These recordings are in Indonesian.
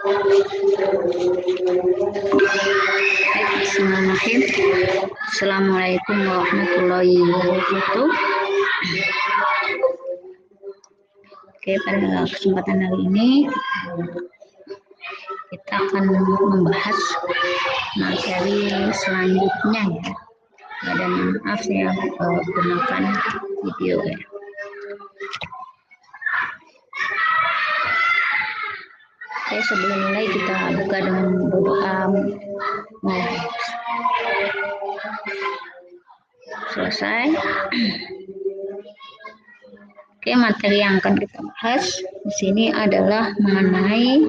Bismillahirrahmanirrahim. Assalamualaikum warahmatullahi wabarakatuh. Oke, pada kesempatan hari ini kita akan membahas materi selanjutnya ya. Dan maaf saya gunakan video ya. Oke, sebelum mulai kita buka dengan doa. Selesai. Oke, materi yang akan kita bahas di sini adalah mengenai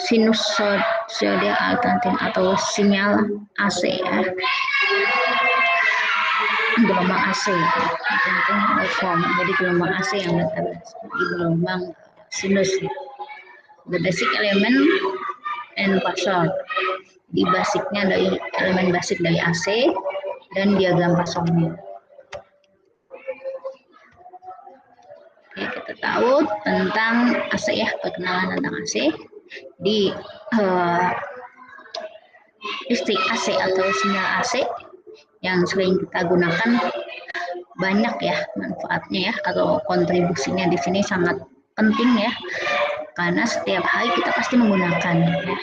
sinusoidal alternatif atau sinyal AC ya. Gelombang AC, waveform. Jadi gelombang AC yang berada di gelombang sinus. The basic element and passion. Di basicnya dari elemen basic dari AC dan diagram pasangnya. Oke, kita tahu tentang AC ya, perkenalan tentang AC. Di listrik AC atau sinyal AC yang sering kita gunakan banyak ya manfaatnya ya, atau kontribusinya di sini sangat penting ya, karena setiap hari kita pasti menggunakan ya.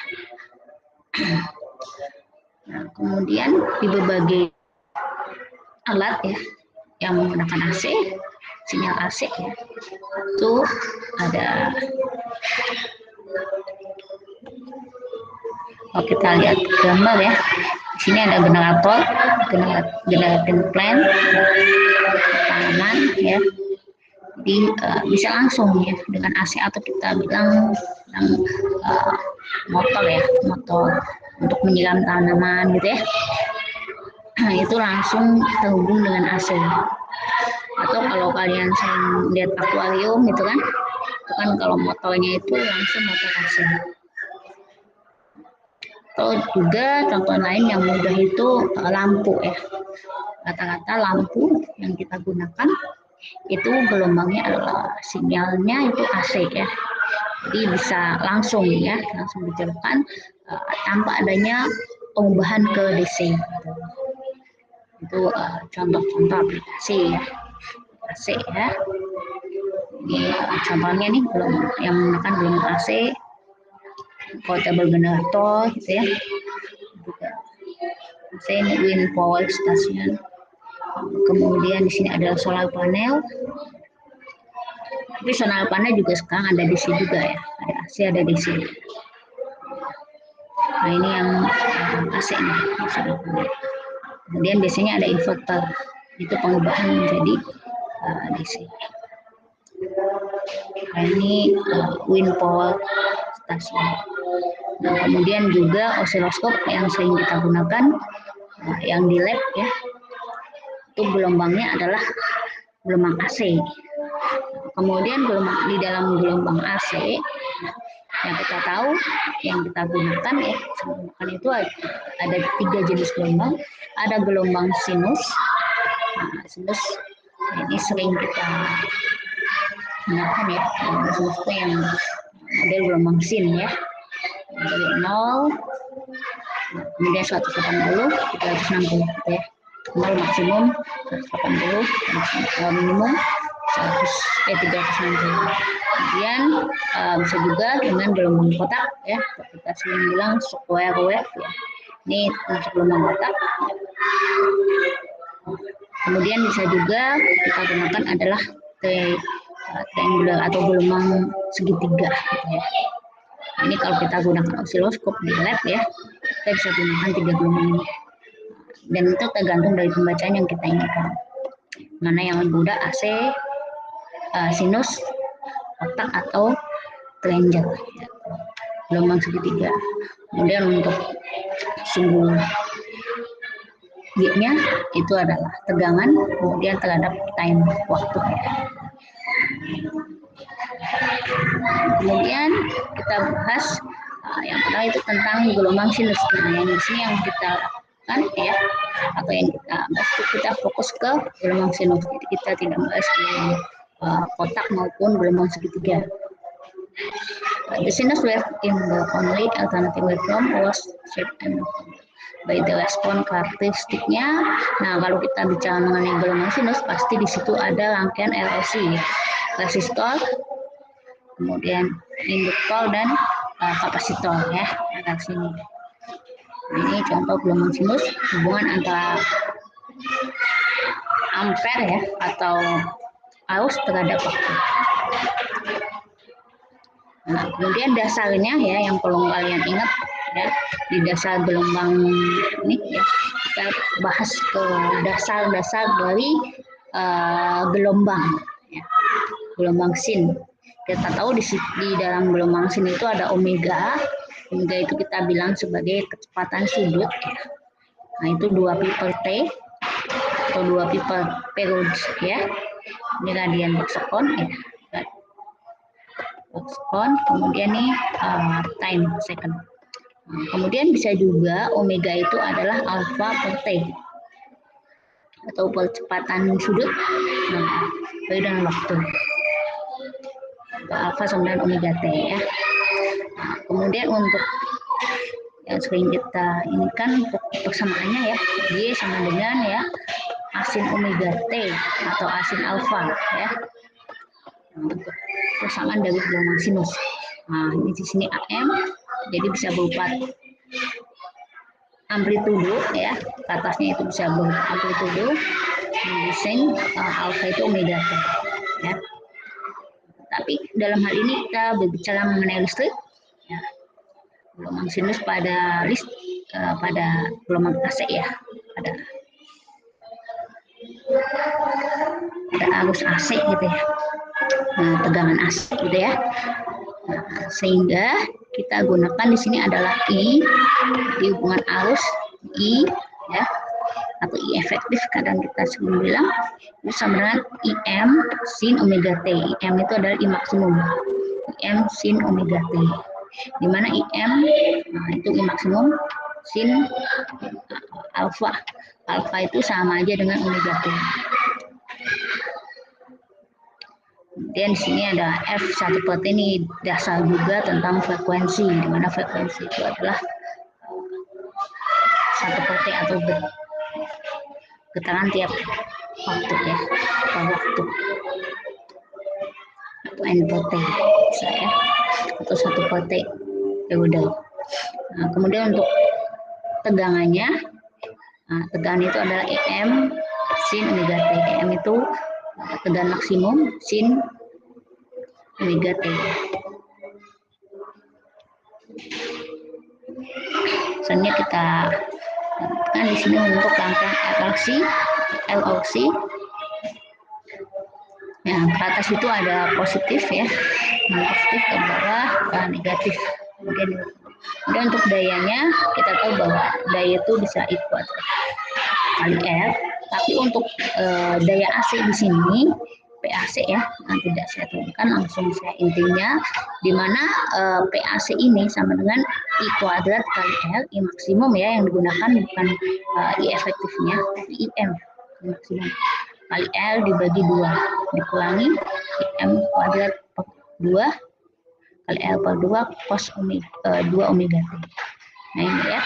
Nah, kemudian di berbagai alat ya yang menggunakan AC, sinyal AC ya, itu ada. Kalau kita lihat gambar ya, di sini ada generator plant, tanaman ya. Jadi bisa langsung ya dengan AC, atau kita bilang motor untuk menyiram tanaman gitu ya. Nah, itu langsung terhubung dengan AC. Atau kalau kalian sering lihat akuarium gitu kan, itu kan kalau motornya itu langsung motor AC. Atau juga contoh lain yang mudah itu lampu ya. Rata-rata lampu yang kita gunakan itu gelombangnya adalah sinyalnya itu AC ya. Jadi bisa langsung dicolokan tanpa adanya pengubahan ke DC. Itu contoh-contoh aplikasi ya AC ya. Ini contohnya nih yang menggunakan gelombang AC, portable generator gitu ya. Ini wind power station. Kemudian di sini ada solar panel. Tapi solar panel juga sekarang ada DC juga ya. Ada AC, ada DC. Nah, ini yang AC nih. Kemudian biasanya ada inverter. Itu pengubahan menjadi DC. Nah, ini wind power station. Nah, kemudian juga osiloskop yang sering kita gunakan, yang di lab ya. Itu gelombangnya adalah gelombang AC. Kemudian di dalam gelombang AC yang kita tahu, yang kita gunakan ya, itu ada 3 jenis gelombang. Ada gelombang sinus. Nah, sinus ini sering kita gunakan ya. Sinus itu yang model gelombang sin ya. Dari 0, kemudian 180, 360 ya. 0 maksimum, 180, minimum 360. Kemudian bisa juga dengan gelombang kotak ya, kita sering bilang square wave ya. Ini untuk gelombang kotak. Kemudian bisa juga kita gunakan adalah triangular atau gelombang segitiga gitu ya. Ini kalau kita gunakan osiloskop di lab ya, kita bisa gunakan 3 gelombang ini. Dan itu tergantung dari pembacaan yang kita inginkan. Mana yang lebih mudah, AC, sinus, kotak, atau triangle. Gelombang segitiga. Kemudian untuk sumbu G-nya itu adalah tegangan, kemudian terhadap time waktu. Kemudian kita bahas yang pertama itu tentang gelombang sinus. Nah, yang di sini yang kita lakukan ya, atau yang kita bahas itu kita fokus ke gelombang sinus. Jadi kita tidak bahas gelombang kotak maupun gelombang segitiga. The sinus wave in the only alternating waveform was shaped and by the response karakteristiknya. Nah, kalau kita bicara mengenai gelombang sinus, pasti di situ ada rangkaian RLC, resistor, kemudian induktor dan kapasitor ya, ada sini. Nah, ini contoh gelombang sinus, hubungan antara ampere ya atau arus terhadap waktu. Nah, kemudian dasarnya ya yang perlu kalian ingat ya, di dasar gelombang ini ya, kita bahas ke dasar-dasar dari gelombang ya, gelombang sin. Kita tahu di dalam gelombang sin itu ada omega. Omega itu kita bilang sebagai kecepatan sudut ya. Nah, itu 2 pi per t atau 2 pi per periode ya. Ini radian per sekon ya. Sekon, kemudian nih time second. Nah, kemudian bisa juga omega itu adalah alpha per t atau percepatan sudut dengan waktu. Alpha sama dengan omega t ya. Nah, kemudian untuk yang sering kita ini kan persamaannya ya, Y sama dengan ya asin omega t atau asin alpha ya. Untuk persamaan dari gelombang sinus. Nah, ini di sini AM, jadi bisa berupa amplitudo ya, ke atasnya itu bisa berupa amplitudo, desain alpha itu omega t ya. Tapi dalam hal ini kita berbicara mengenai listrik ya, gelombang sinus pada pada gelombang AC ya, pada arus AC gitu ya. Nah, tegangan AC gitu ya. Nah, sehingga kita gunakan di sini adalah I di hubungan arus I ya atau I efektif, kadang kita sebelum bilang itu sama dengan IM sin omega T. IM itu adalah I maksimum. IM sin omega T. Di mana IM nah itu I maksimum sin alpha. Alpha itu sama aja dengan omega T. Kemudian di sini ada F1 per T, ini dasar juga tentang frekuensi, di mana frekuensi itu adalah 1 per T atau getaran tiap waktu ya, per waktu atau N per T bisa ya, atau 1 per T ya udah. Nah, kemudian untuk tegangannya, nah, tegangan itu adalah EM sin omega T. EM itu tegangan maksimum sin omega T. Selanjutnya kita kan di sini untuk rangkaian LOC. Nah, ke atas itu ada positif ya, positif ke bawah negatif. Kemudian untuk dayanya kita tahu bahwa daya itu bisa kuat kali R. Tapi untuk daya AC di sini PAC ya, nah, tidak saya turunkan, langsung saya intinya di mana PAC ini sama dengan I kuadrat kali L, I maksimum ya yang digunakan bukan I efektifnya, tapi IM I maksimum kali L dibagi 2 dikurangi IM kuadrat per 2 kali L per 2 cos 2 omega T. Nah ini ya.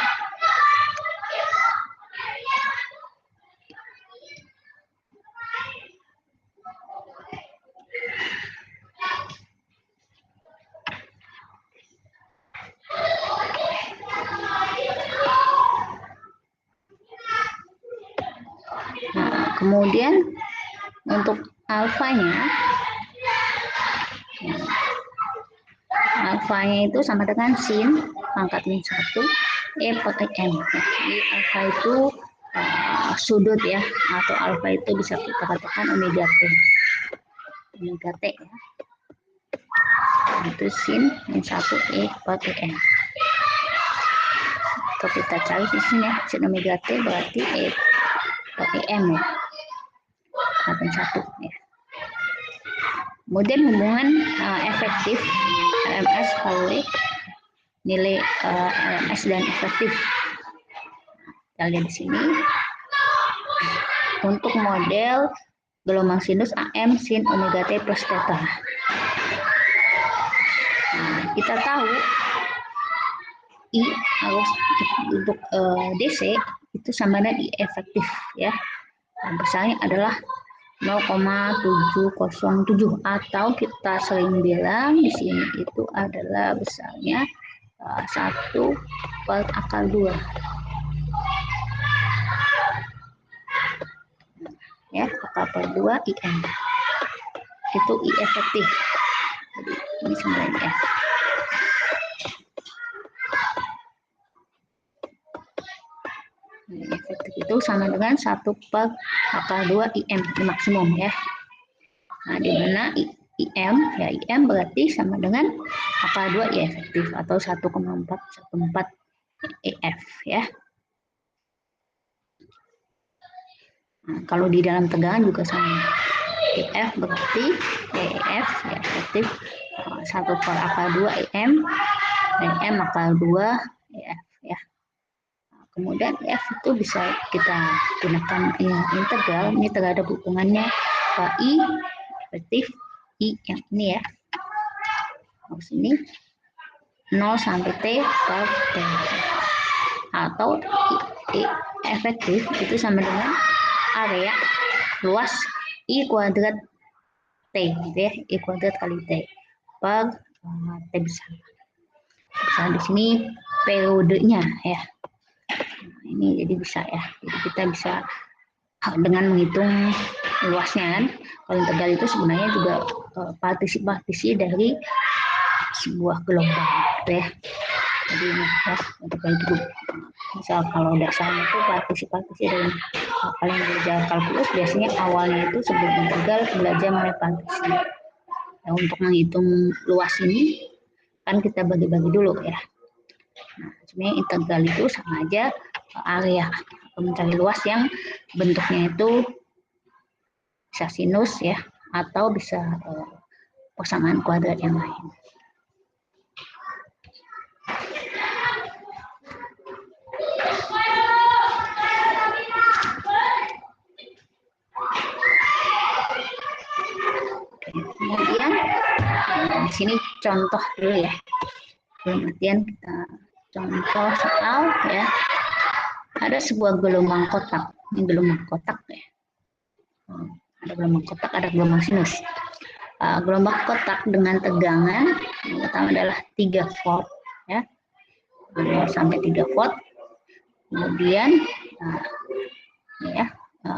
Nah, kemudian untuk alfanya itu sama dengan sin pangkat min 1 E per M. Jadi alfa itu sudut ya, atau alfa itu bisa kita katakan omega T ya. Itu sin min 1 E per M. Atau kita cari di sini ya, sin omega T berarti E per M ya, min 1 ya. Kemudian hubungan efektif RMS kali nilai RMS dan efektif. Kita lihat di sini untuk model gelombang sinus AM sin omega T plus theta. Nah, kita tahu I harus untuk DC itu sama dengan I efektif ya. Besarnya adalah 0,707 atau kita sering bilang di sini itu adalah besarnya 1/2 ya, 1/2 IM itu I efektif. Jadi ini sebenarnya efektif itu sama dengan 1/2 IM maksimum ya. Nah, di mana IM ya, IM berarti sama dengan akal 2 I efektif atau 1,414 EF ya. Nah, kalau di dalam tegangan juga sama. EF berarti EF ya, efektif 1/2 IM dan M akal 2 EF ya. Kemudian F itu bisa kita gunakan integral, ini terhadap hubungannya I efektif I yang ini ya, harus ini 0 sampai T per T, atau I efektif itu sama dengan area luas I kuadrat T gitu ya, I kuadrat kali T per T besar. Misalnya di sini periodenya ya. Nah, ini jadi bisa ya, jadi kita bisa dengan menghitung luasnya kan. Kalau integral itu sebenarnya juga partisi dari sebuah gelombang gitu ya. Jadi ini ya, integral itu misal kalau dasarnya itu partisi dari kalian belajar kalkulus biasanya awalnya itu sebelum integral belajar mengenai partisi. Nah, untuk menghitung luas ini kan kita bagi-bagi dulu ya. Nah, sebenarnya integral itu sama aja area, mencari luas yang bentuknya itu bisa sinus ya, atau bisa persamaan kuadrat yang lain. Kemudian di sini contoh dulu ya. Kemudian kita contoh soal ya. Ada sebuah gelombang kotak. Ini gelombang kotak ya. Ada gelombang kotak, ada gelombang sinus. Gelombang kotak dengan tegangan yang pertama adalah 3 volt ya. 0 sampai 3 volt. Kemudian ya,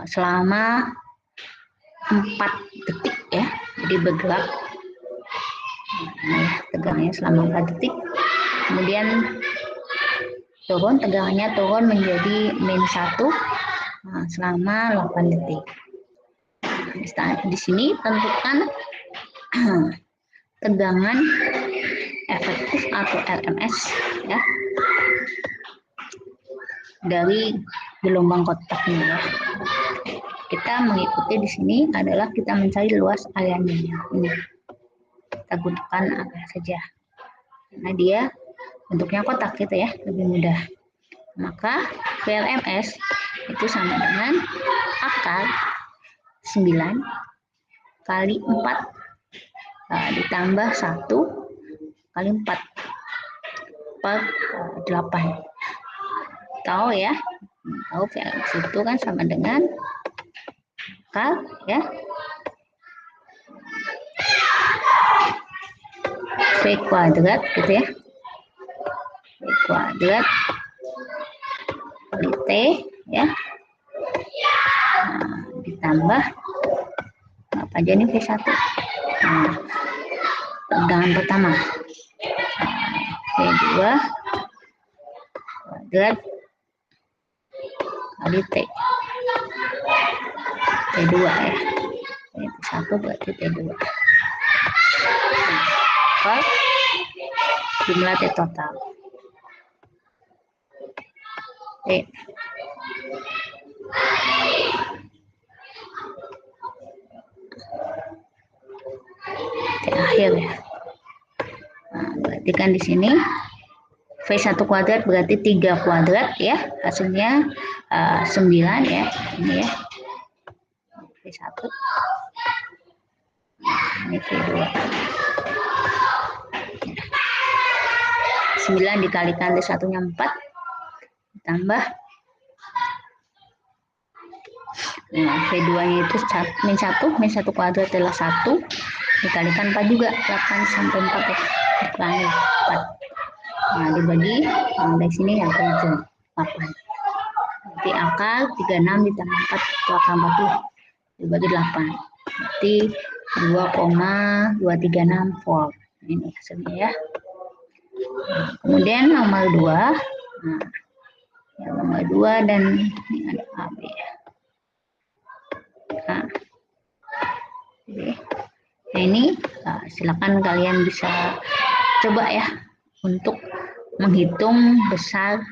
selama 4 detik ya, jadi bergerak. Tegangannya selama 4 detik. Kemudian tegangannya turun menjadi -1 selama 8 detik. Di sini tentukan tegangan efektif atau RMS ya dari gelombang kotaknya ya. Kita mengikuti di sini adalah kita mencari luas areanya. Ini kita gunakan apa saja. Karena dia bentuknya kotak gitu ya, lebih mudah. Maka VRMS itu sama dengan akar 9 kali 4 ditambah 1 kali 4 per 8. Tahu ya? Tahu VRMS itu kan sama dengan akar ya V kuadrat gitu ya, V kuadrat kali T ya, ditambah apa aja nih V1, tegangan pertama V2 kuadrat kali T, T2 ya, T1 berarti T2 per jumlah T total T. T akhir ya. Nah, berarti kan di sini V1 kuadrat berarti 3 kuadrat ya, hasilnya 9 ya, ini ya V1, ini V2 ya. 9 dikalikan T1-nya 4 ditambah V2-nya itu min 1 kuadrat adalah 1 dikalikan 4 juga 8 sampai 4 ya. Kurangi 4. Nah, dibagi dari sini ya ujung 8. Berarti akar 36 ditambah 4 itu akar 40 dibagi 8. Berarti 2,236 volt. Ini hasilnya ya. Nah, kemudian nomor 2. Nah, yang nomor 2 dan ini ada AB ya. Nah, ini silakan kalian bisa coba ya untuk menghitung besar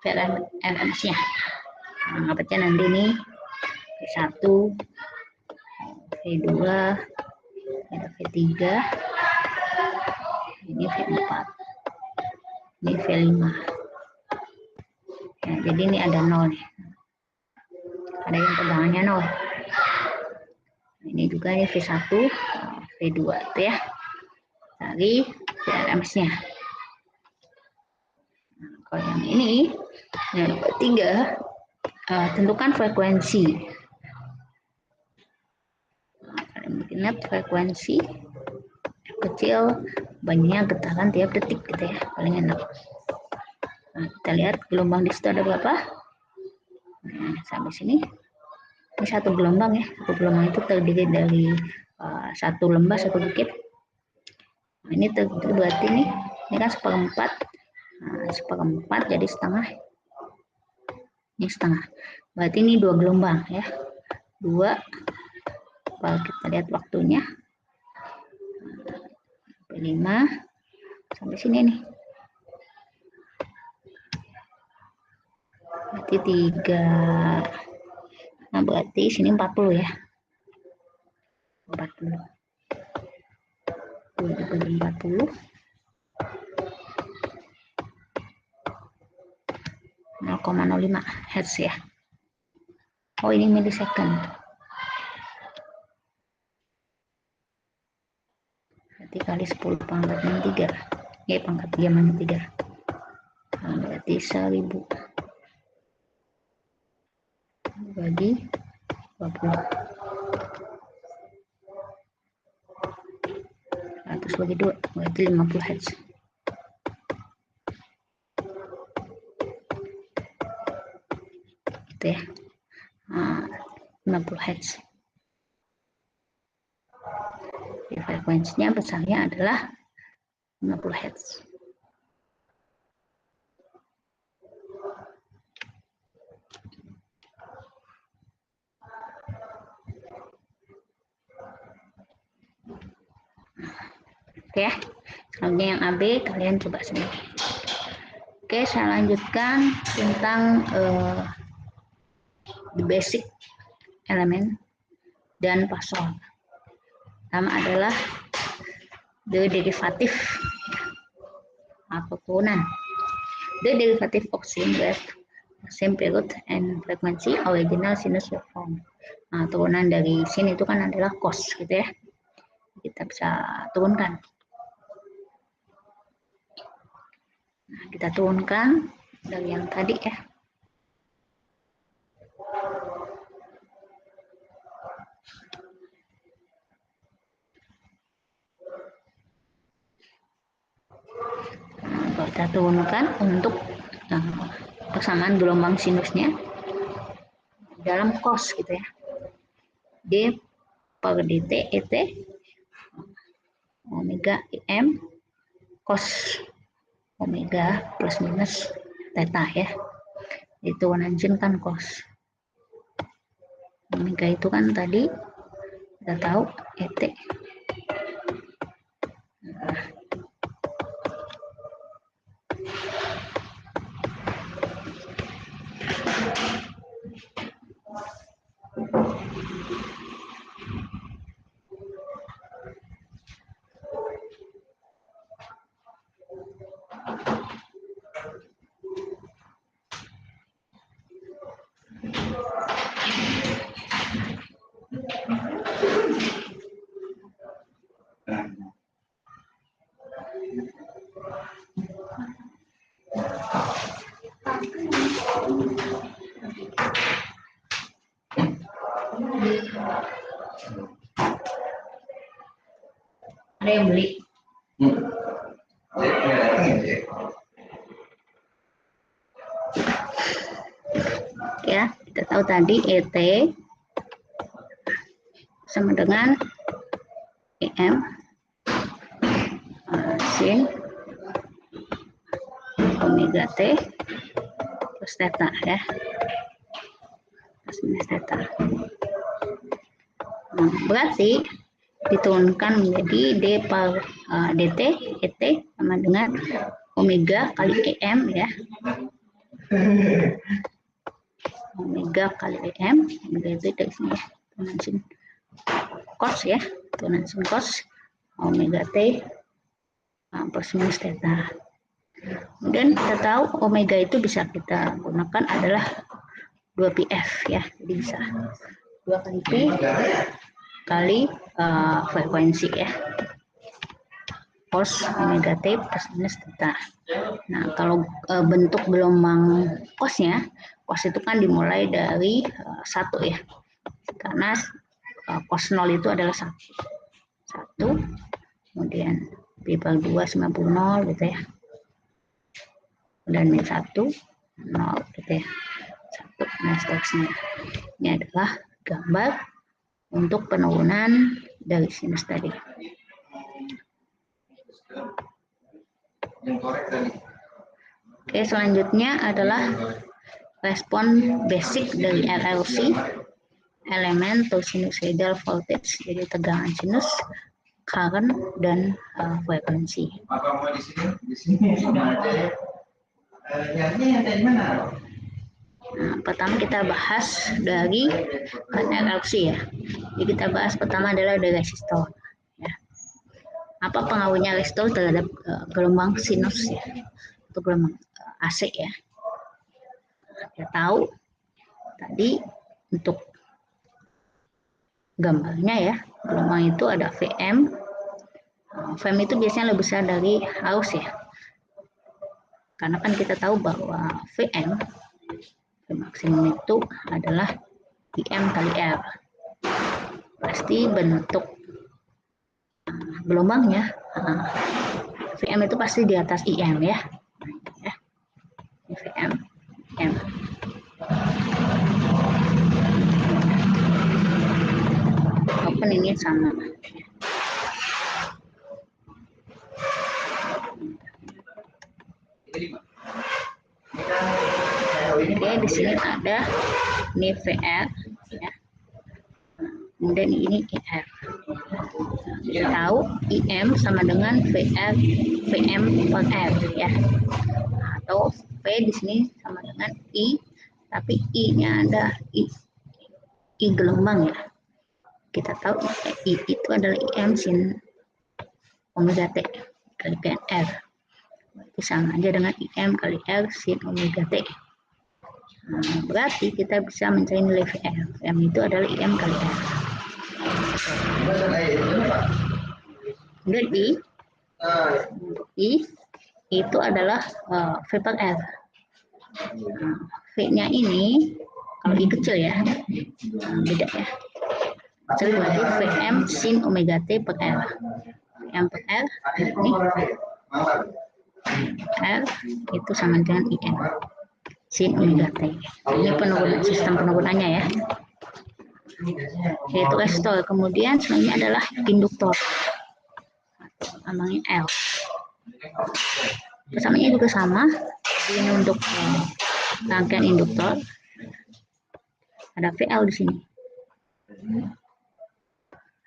VRMS-nya. Nah, nanti ini V1, V2, ada V3, ini V4, ini V5. Nah, jadi ini ada 0 nih. Ada yang tegangannya 0. Ini juga ini V1, V2 itu ya. Dari VRMS-nya. Nah, kalau yang ini, yang ketiga, tentukan frekuensi. Nah, kalian ingat frekuensi kecil, banyaknya getaran tiap detik gitu ya, paling enak. Nah, kita lihat gelombang di situ ada berapa. Nah, sampai sini. Ini satu gelombang ya, satu gelombang itu terdiri dari satu lembah, satu bukit. Nah, ini berarti ini kan seperempat. Nah, seperempat jadi setengah. Ini setengah. Berarti ini 2 gelombang ya. 2. Kalau kita lihat waktunya. 5 sampai sini nih. Berarti 3. Nah, berarti sini 40 ya. 40. 40. 0,05 Hz ya. Oh, ini milisecond. Berarti kali 10 pangkat 3. Ya, pangkat 3 -3. Nah, berarti 1000 bagi 20. 100 bagi 2 berarti 50 Hz. Gitu ya. Nah, 50 Hz. Frekuensinya besarnya adalah 50 Hz. Oke, selanjutnya yang AB kalian coba sendiri. Oke, saya lanjutkan tentang the basic elemen dan pasol. Pertama adalah the derivative atau turunan. The derivative of sine wave, same period and frequency, original sinus waveform. Nah, turunan dari sin itu kan adalah cos gitu ya. Kita bisa turunkan. Nah, kita turunkan dari yang tadi ya. Nah, kita turunkan untuk persamaan gelombang sinusnya dalam cos gitu ya. D per dt et omega m cos omega plus minus theta ya. Itu turunan kan cos. Omega itu kan tadi kita tahu et. Ada yang beli? Ya, kita tahu tadi ET sama dengan EM sin omega T plus theta ya, plus minus theta. Nah, berarti diturunkan menjadi D per DT ET sama dengan omega kali EM ya, omega kali EM, omega itu dari sini ya, turunan sin cos ya, turunan sin cos omega T plus minus theta. Kemudian kita tahu omega itu bisa kita gunakan adalah 2πf ya, jadi bisa 2 kali P kali frekuensi ya, cos omega T plus minus theta. Nah, kalau bentuk gelombang cosnya, cos itu kan dimulai dari 1 ya, karena cos 0 itu adalah 1, kemudian Pi per 2 90 gitu ya, dan min 1 0 gitu ya, 1 dan seterusnya. Ini adalah gambar untuk penurunan dari sinus tadi. Oke, selanjutnya adalah respon basic dari RLC, elemen to sinusoidal voltage, jadi tegangan sinus, current, dan frekuensi. Nah, pertama kita bahas dari RLC ya. Jadi kita bahas pertama adalah dari resistor. Ya. Apa pengaruhnya resistor terhadap gelombang sinus ya, atau gelombang AC ya? Kita tahu tadi untuk gambarnya ya, gelombang itu ada Vm. Vm itu biasanya lebih besar dari arus ya. Karena kan kita tahu bahwa Vm maksimum itu adalah Im kali R. Pasti bentuk gelombangnya Vm itu pasti di atas Im ya. Vm M. Open ini sama. Oke, di sini ada ini VR ya. Kemudian ini IR. Kita tahu IM sama dengan VR Vm per R ya. Atau V di sini sama dengan I, tapi I-nya ada I gelombang ya. Kita tahu I itu adalah IM sin omega T kali R. Itu sama aja dengan IM kali R sin omega T. Nah, berarti kita bisa mencari nilai Vm. Vm itu adalah IM kali R. Kemudian I itu adalah V per R. V-nya ini kalau I kecil ya, beda ya. Kecil berarti Vm sin omega T per R. Vm per R ini R itu sama dengan IM sin omega T. Ini penurunan, sistem penurunannya ya. Yaitu resistor. Kemudian selanjutnya adalah induktor. Namanya L. Persamanya juga sama. Ini untuk rangkaian induktor. Ada VL di sini.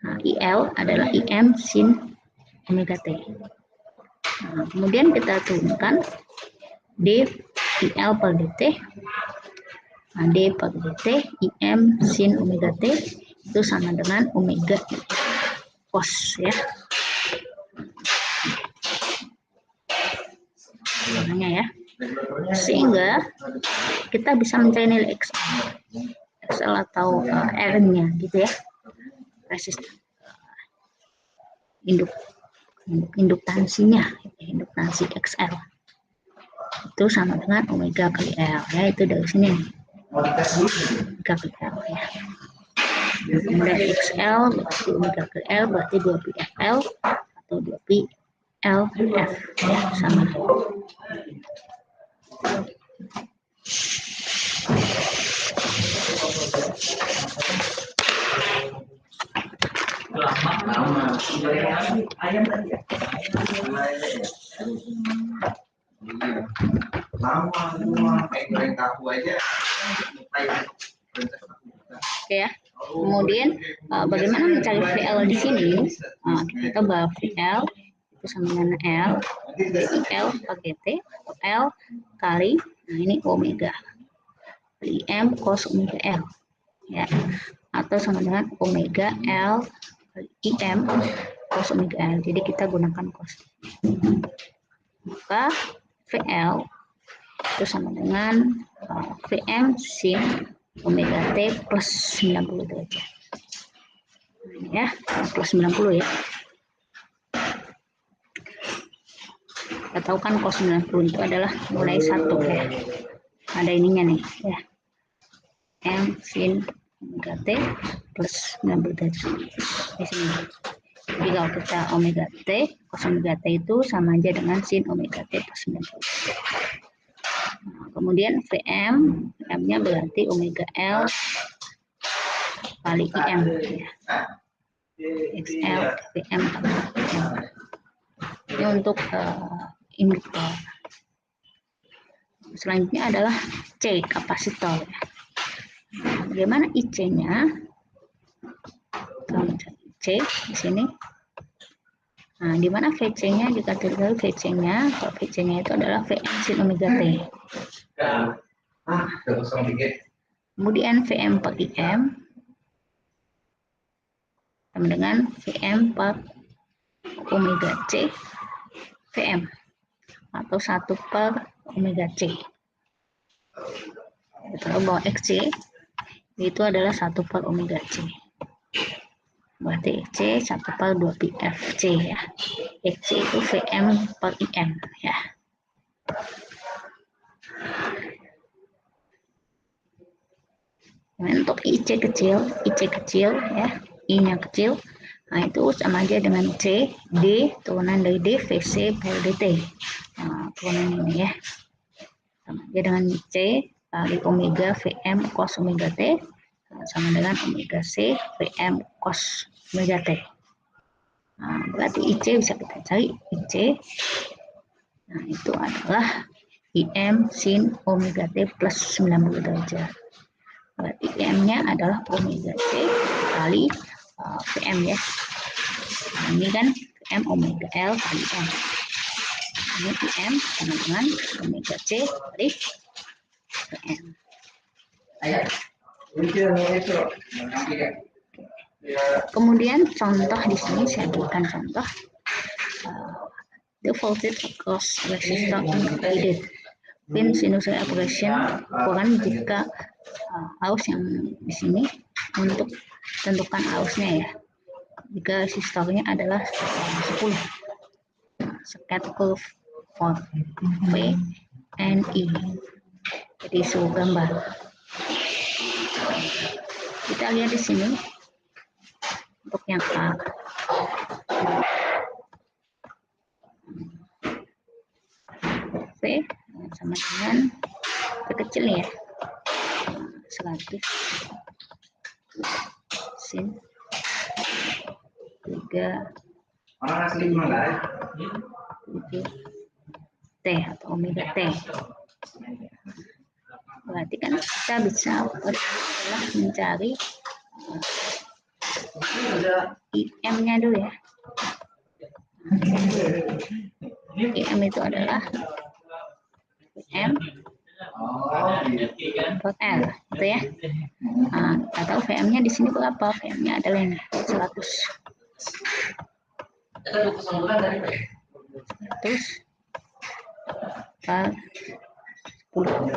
Nah, IL adalah IM sin omega T. Nah, kemudian kita turunkan D IL per dt. Nah, D per dt IM sin omega T itu sama dengan omega cos ya. Namanya ya. Sehingga kita bisa mencari nilai XL atau R-nya gitu ya. Resistor induktansinya, induktansi XL. Itu itu sama dengan omega kali L ya, itu dari sini nih. Omega kali L ya. Kemudian XL berarti omega kali L berarti 2πFL atau 2πLF ya, sama. Oke ya. Kemudian bagaimana mencari VL di sini? Kita bahwa VL itu sama dengan L L pakai T atau L kali, nah ini omega kali M cos omega L ya, atau sama dengan omega L kali IM cos omega L. Jadi kita gunakan cos. Maka VL itu sama dengan VM sin omega T plus 90 derajat. Ya, plus 90 ya. Kita tahu kan cos 90 itu adalah mulai 1 ya. Ada ininya nih ya. M sin omega T plus 90 derajat. Di sini. Jadi kalau kita omega T, cos omega T itu sama aja dengan sin omega T plus 90. Nah, kemudian VM, M-nya berarti omega L kali IM ya. XL VM kali IM. Ini untuk induktor. Selanjutnya adalah C, kapasitor. Bagaimana IC-nya? C di sini. Nah, di mana VC-nya dikategorikan VC-nya? Kalau VC-nya itu adalah VM sin omega T. Kemudian VM per IM sama dengan VM per omega C VM atau 1 per omega C. Kita bahwa XC itu adalah 1 per omega C. Berarti XC 1 per 2πFC ya. XC itu VM per IM ya. Untuk IC kecil ya, I-nya kecil. Nah, itu sama aja dengan C, D, turunan dari D, VC per DT. Nah, turunan ini ya. Sama aja dengan C kali omega VM cos omega T sama dengan omega C VM cos omega T. Nah, berarti IC bisa kita cari IC. Nah, itu adalah IM sin omega T plus 90 derajat. Berarti IM-nya adalah omega C kali VM ya. Nah, ini kan VM omega L kali M. Ini IM sama dengan omega C kali VM. Kemudian contoh di sini saya berikan contoh. The voltage across resistor included pin sinusoid operation ukuran jika arus yang di sini untuk tentukan arusnya ya. Jika resistornya adalah 10 sket curve for V and E. Jadi suhu gambar. Kita lihat di sini untuk yang A. V sama dengan kecil ya, 100 sin 3 T atau omega T. Berarti kan kita bisa mencari IM-nya dulu ya. IM itu adalah M per L, gitu ya. Nah, kita tahu VM-nya di sini berapa? VM-nya adalah ini 100. Terus per 10.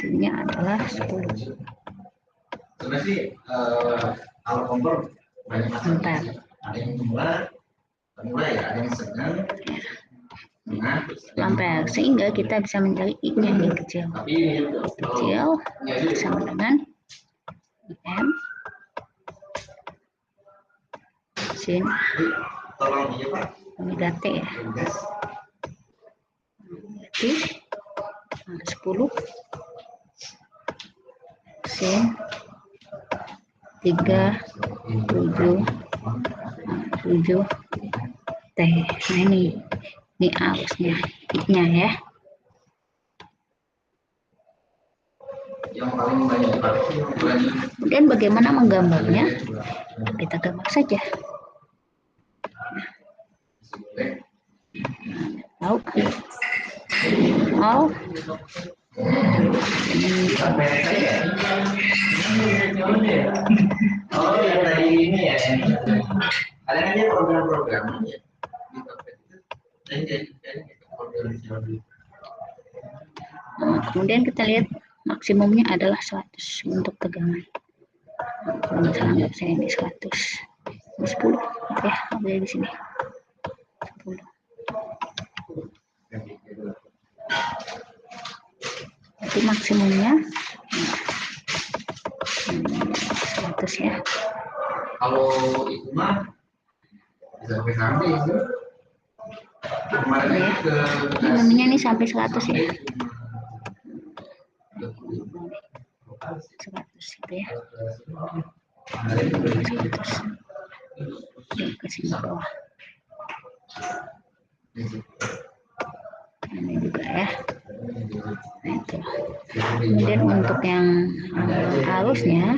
Intinya adalah 10. Bentar. sampai sehingga kita bisa mencari I-nya ini kecil sama dengan IM sin omega T ya. Berarti 10 sin 377 T. Nah ini arusnya I-nya ya. Kemudian bagaimana menggambarnya? Kita gambar saja. Tahu? Oh. Kemudian kita lihat maksimumnya adalah 100 untuk tegangan. Kalau misalnya nggak bisa ini 100, 10 ya, ada di sini 10. Itu maksimumnya 100 ya. Kalau itu mah bisa sampai itu. Ya. Namanya ini sampai 100 ya. 100 gitu ya. 100. Ke sini bawah. Ini juga ya. Nah, itu. Kemudian untuk yang arusnya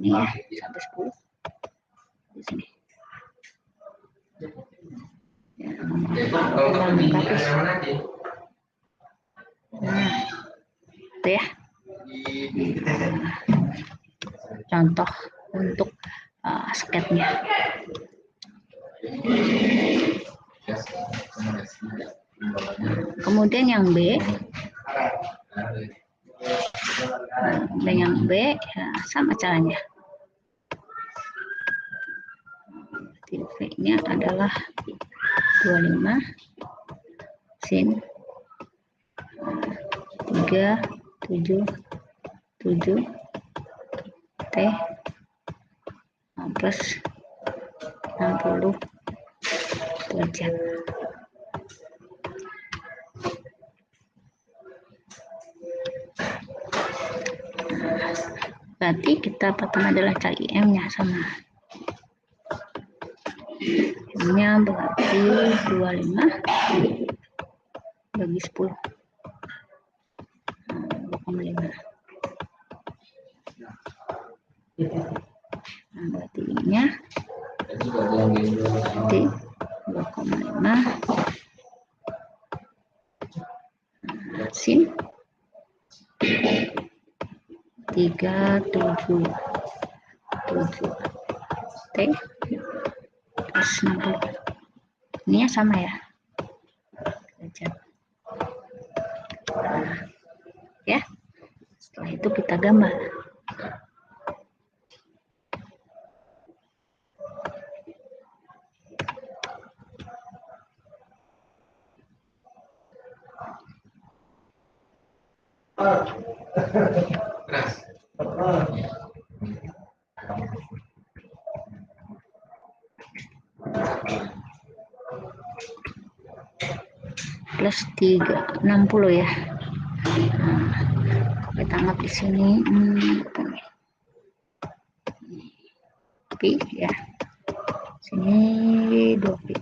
ini ya sampai 10 di sini. Ya, nah, itu ya. Contoh untuk sketnya. Kemudian yang B, dan yang B ya, sama caranya. V-nya adalah 25 sin 377 T plus 60 derajat. Berarti kita pertama adalah cari M-nya sama. M-nya berarti 25 bagi 10. 2,5. Nah, berarti I-nya berarti 2,5 sin 377 T plus 60. Ini sama ya. Ya. Setelah itu kita gambar. Plus 360 ya. Nah, kita anggap di sini pi ya. Sini 2 pi.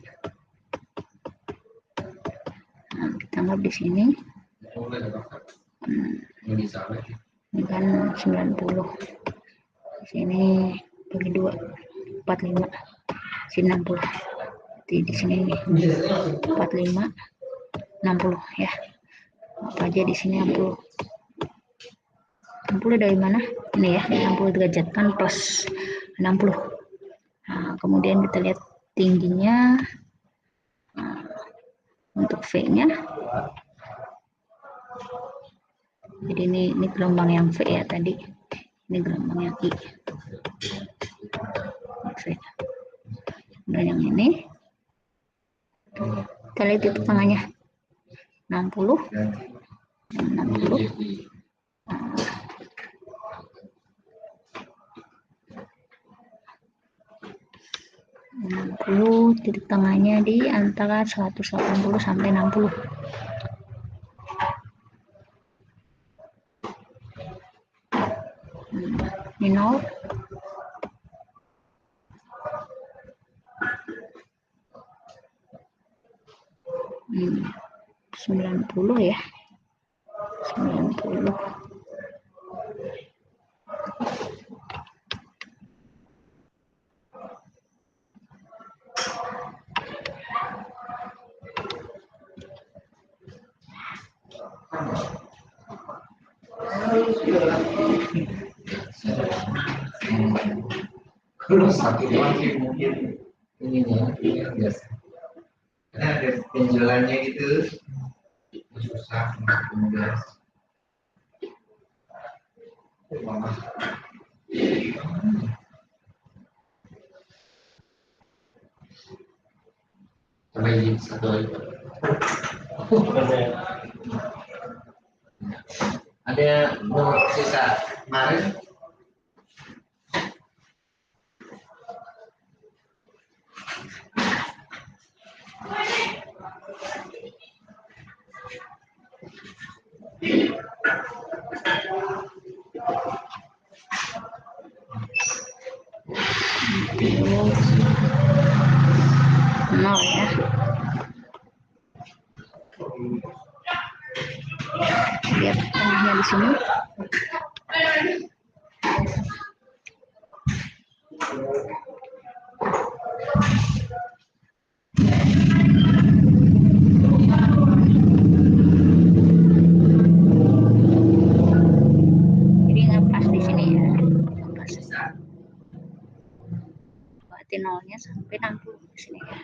Nah, kita anggap di sini ini kan 90. Di sini bagi 2 45 sini 60. Jadi di sini 45 60 ya. Apa aja di sini 60. 60 dari mana? Ini ya, 60 derajat kan plus 60. Nah, kemudian kita lihat tingginya untuk V-nya. Jadi ini gelombang yang V ya tadi. Ini gelombang yang I. V. Dan yang ini Kita lihat titik tengahnya 60, 60. Titik tengahnya di antara 180 sampai 60. Ini 0. Hmm, 90 ya. 90. Kalau satu lagi mungkin ininya biasa. Karena ada penjualannya gitu susah kemudian. Lagi satu lagi. Ada nomor sisa kemarin. Nol ya. Lihat tengahnya di sini. Jadi ngepas di sini ya. Ngepas. Berarti nolnya sampai 60 di sini ya.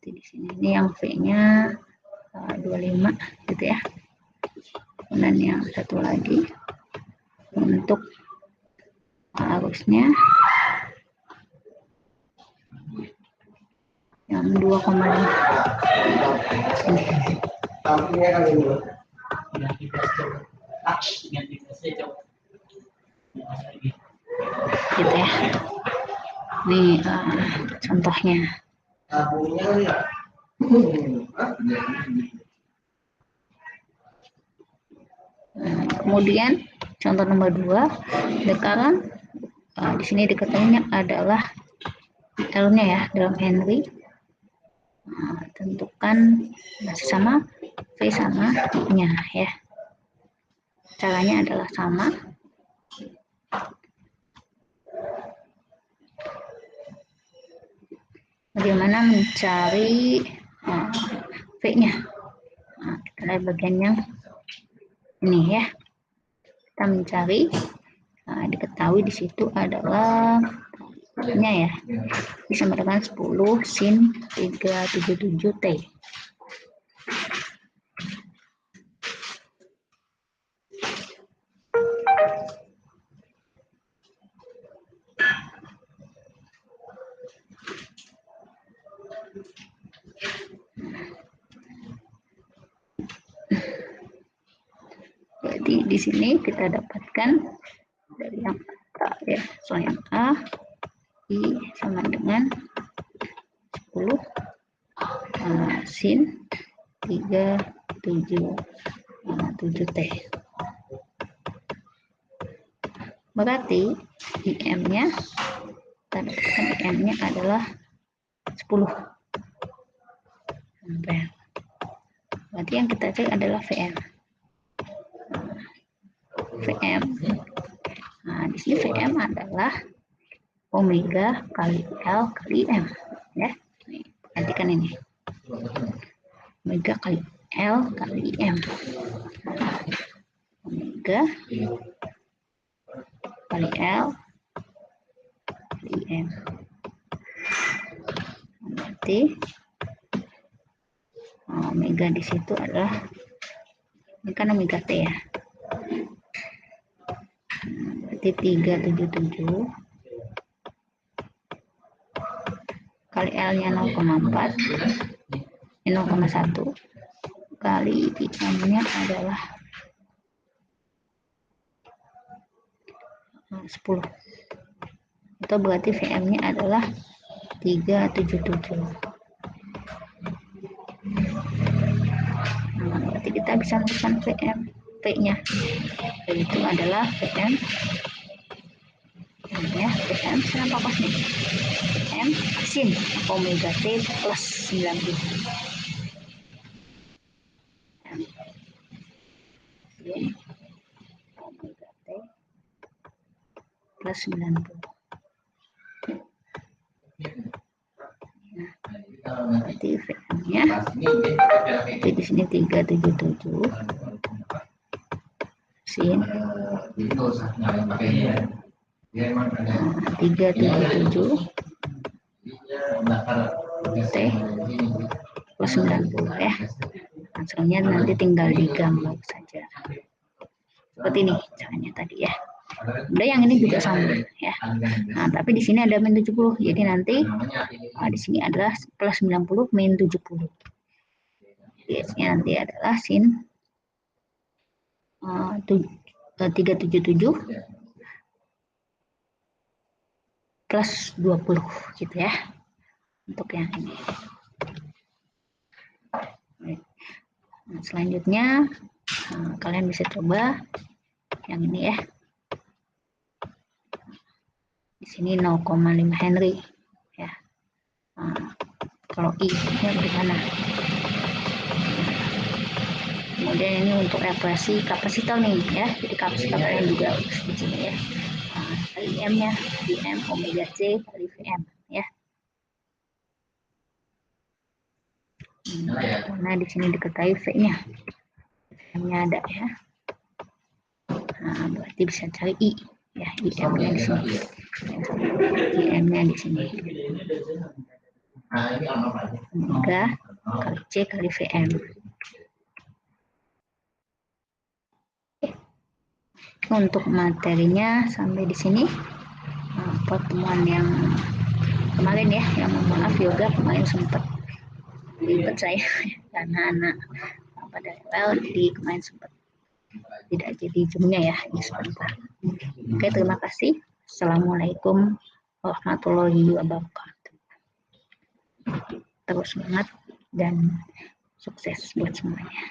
Di sini ini yang V-nya 25 gitu ya. Dan yang satu lagi untuk arusnya yang 2,5. Gitu ya. Ini contohnya. Kemudian contoh nomor 2, sekarang di sini diketahuinya adalah L-nya ya dalam Henry. Tentukan masih sama V sama nya ya. Caranya adalah sama. Bagaimana mencari V-nya? Nah, kita lihat bagian yang ini ya. Kita mencari, diketahui di situ adalah nya ya, sama dengan 10 sin 377 T. Jadi di sini kita dapatkan dari yang A ya, so yang A I sama dengan 10 sin 377 T. Berarti IM-nya, kita dapatkan IM-nya adalah 10 ampere. Berarti yang kita cek adalah VM. VM. Nah, di sini VM adalah omega kali L kali M. Ya, perhatikan ini. Omega kali L kali M. Omega kali L kali M. Berarti Omega di situ adalah, ini kan omega T ya. Berarti 377 kali L-nya 0,4, 0,1 kali M-nya adalah 10. Itu berarti VM-nya adalah 377. Berarti kita bisa menemukan VM P-nya, yaitu adalah VM ya, VM kenapa pas nih? VM sin omega T plus 90. M sin omega T plus 90. Berarti VM-nya jadi di sini 377 sin 377 T plus 90 ya. Hasilnya nanti tinggal digambar saja. Seperti ini caranya tadi ya. Udah, yang ini juga sama ya. Nah, tapi di sini ada min 70. Jadi nanti di sini adalah plus 90 min 70. Yes-nya nanti adalah sin 377 plus 20 gitu ya. Untuk yang ini. Nah, selanjutnya kalian bisa coba yang ini ya. Di sini 0,5 Henry ya. Kalau I-nya bagaimana? Kemudian ini untuk equasi kapasitor nih ya. Jadi kapasitornya juga di sini ya. Kali M-nya, VM omega C kali VM ya. Nah, di sini diketahui V-nya. V-nya ada ya. Nah, berarti bisa cari I ya, IM-nya di sini. IM-nya di sini. Omega kali C kali VM. Untuk materinya sampai di sini. Pertemuan yang kemarin ya, yang mohon maaf yoga kemarin sempat ribet saya karena anak pada level, jadi kemarin sempat tidak jadi zoomnya ya, ini sebentar. Oke, terima kasih. Assalamualaikum warahmatullahi wabarakatuh. Terus semangat dan sukses buat semuanya.